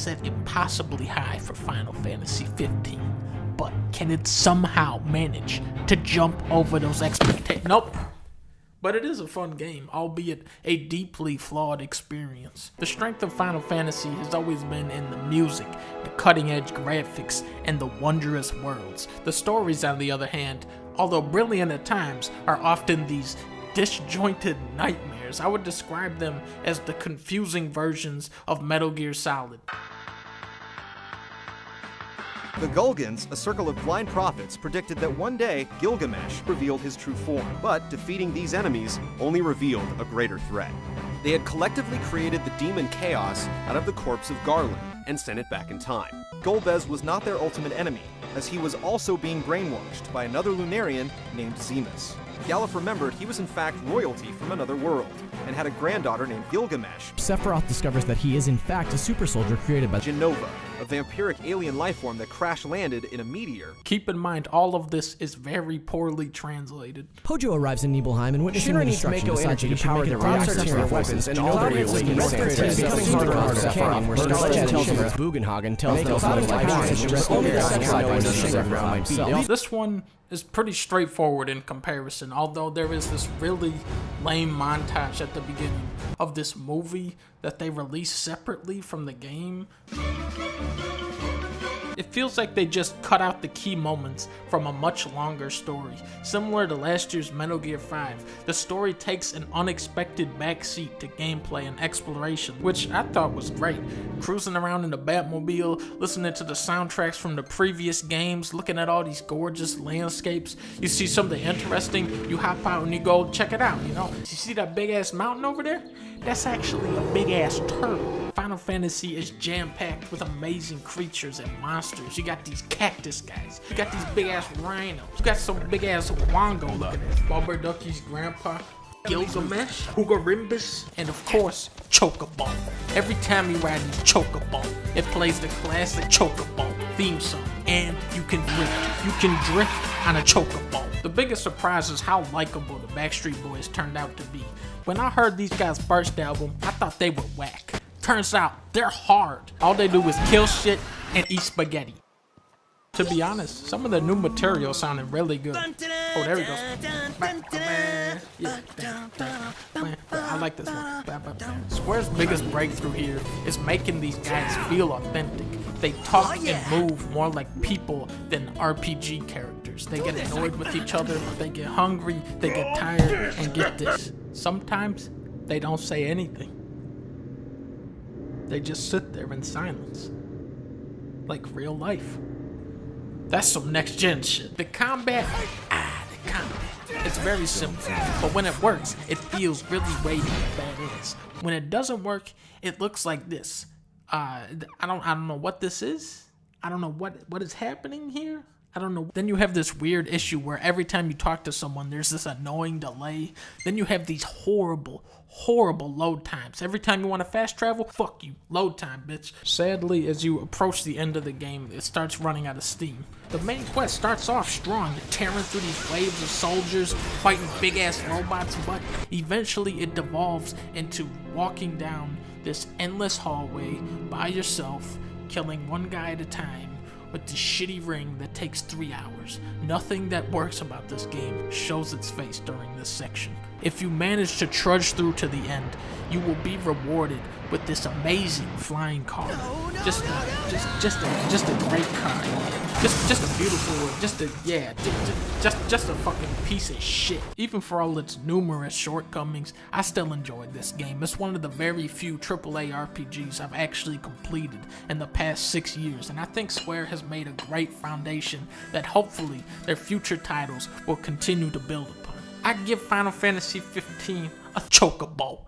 set impossibly high for Final Fantasy 15, but can it somehow manage to jump over those expectations? Nope. But it is a fun game, albeit a deeply flawed experience. The strength of Final Fantasy has always been in the music, the cutting-edge graphics, and the wondrous worlds. The stories, on the other hand, although brilliant at times, are often these disjointed nightmares. I would describe them as the confusing versions of Metal Gear Solid. The Gulgans, a circle of blind prophets, predicted that one day Gilgamesh revealed his true form, but defeating these enemies only revealed a greater threat. They had collectively created the demon Chaos out of the corpse of Garland and sent it back in time. Golbez was not their ultimate enemy, as he was also being brainwashed by another Lunarian named Zemus. Galuf remembered he was in fact royalty from another world, and had a granddaughter named Gilgamesh. Sephiroth discovers that he is in fact a super soldier created by Genova, a vampiric alien lifeform that crash-landed in a meteor. Keep in mind, all of this is very poorly translated. Pojo arrives in Nibelheim and witnessing the destruction decides that he should make a reactors to their weapons, and all the awakens Sephiroth, where Scarlet tells him Bugenhagen tells them This one is pretty straightforward in comparison, although there is this really lame montage at the beginning of this movie that they released separately from the game. It feels like they just cut out the key moments from a much longer story. Similar to last year's Metal Gear 5, the story takes an unexpected backseat to gameplay and exploration, which I thought was great. Cruising around in the Batmobile, listening to the soundtracks from the previous games, looking at all these gorgeous landscapes. You see something interesting, you hop out and you go check it out, you know? You see that big ass mountain over there? That's actually a big ass turtle. Final Fantasy is jam-packed with amazing creatures and monsters. You got these cactus guys. You got these big-ass rhinos. You got some big-ass Wongo looking at Bubber Ducky's grandpa, Gilgamesh, Hugarimbus, and of course, Chocobo. Every time you ride this Chocobo, it plays the classic Chocobo theme song, and you can drift. You can drift on a Chocobo. The biggest surprise is how likable the Backstreet Boys turned out to be. When I heard these guys' first album, I thought they were whack. Turns out, they're hard. All they do is kill shit and eat spaghetti. To be honest, some of the new material sounded really good. Oh, there we go. Yeah. I like this one. Square's biggest breakthrough here is making these guys feel authentic. They talk and move more like people than RPG characters. They get annoyed with each other, they get hungry, they get tired, and get this. Sometimes they don't say anything. They just sit there in silence. Like real life. That's some next gen shit. The combat, it's very simple. But when it works, it feels really weighty and badass. When it doesn't work, it looks like this. I don't know what this is. I don't know what is happening here. I don't know. Then you have this weird issue where every time you talk to someone, there's this annoying delay. Then you have these horrible load times. Every time you want to fast travel, fuck you, load time, bitch. Sadly, as you approach the end of the game, it starts running out of steam. The main quest starts off strong, tearing through these waves of soldiers, fighting big-ass robots, but eventually it devolves into walking down this endless hallway by yourself, killing one guy at a time, with this shitty ring that takes 3 hours. Nothing that works about this game shows its face during this section. If you manage to trudge through to the end, you will be rewarded with this amazing flying car. Just a great car. Just a beautiful, just a fucking piece of shit. Even for all its numerous shortcomings, I still enjoyed this game. It's one of the very few AAA RPGs I've actually completed in the past 6 years, and I think Square has made a great foundation that hopefully their future titles will continue to build upon. I give Final Fantasy 15 a chocobo.